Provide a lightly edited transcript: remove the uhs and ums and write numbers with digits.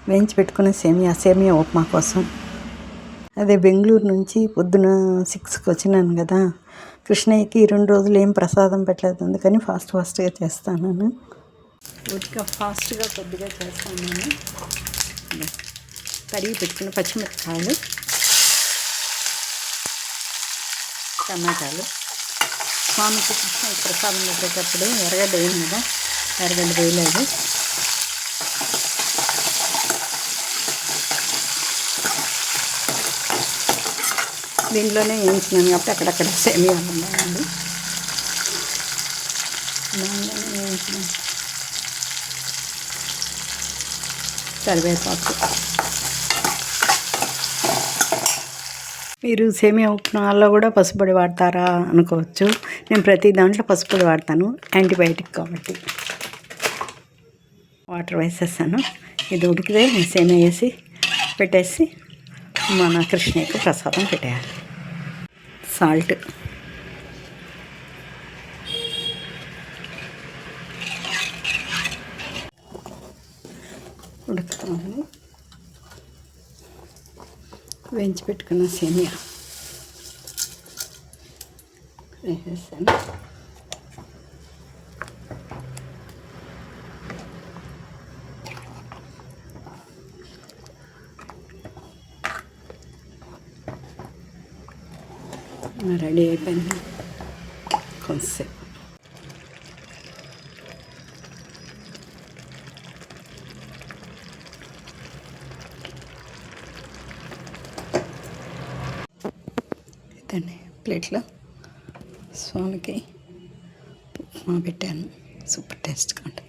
వేయించి పెట్టుకున్న సేమియా ఉప్మా కోసం. అదే బెంగళూరు నుంచి పొద్దున 6కి వచ్చినాను కదా, కృష్ణయ్యకి 2 రోజులు ఏం ప్రసాదం పెట్టలేదు, అందుకని ఫాస్ట్గా చేస్తాను. కొద్దిగా ఫాస్ట్గా చేస్తాను నేను. తరిగి పెట్టుకున్న పచ్చిమిరపకాయలు, టమాటాలు. స్వామికి కృష్ణ ప్రసాదం పెట్టేటప్పుడు ఎర్రగడ్డ వేయను కదా, ఎర్రగడ్డ వేయలేదు. దీంట్లోనే వేయించినాను కాబట్టి అక్కడక్కడ సేమియా ఉన్నాయండి. దాంట్లోనే వేయించినాను. కరివేపాకు. మీరు సేమియా ఉప్మాలో కూడా పసుపొడి వాడతారా అనుకోవచ్చు. నేను ప్రతి దాంట్లో పసుపొడి వాడతాను, యాంటీబయాటిక్ కాబట్టి. వాటర్ వేసేసాను. ఇది ఉడికితే సేమియా వేసి పెట్టేసి మన కృష్ణయ్యకు ప్రసాదం పెట్టేయాలి. సాల్ట్, ఉడుకుతుంది. వేయించి పెట్టుకున్న సేమియా వేసేసాను. రెడీ అయిపోయింది. కొంచెంసేపు ఇదండి ప్లేట్లో స్వామికి ఉప్మా పెట్టాను. సూపర్ టేస్ట్గా ఉంటుంది.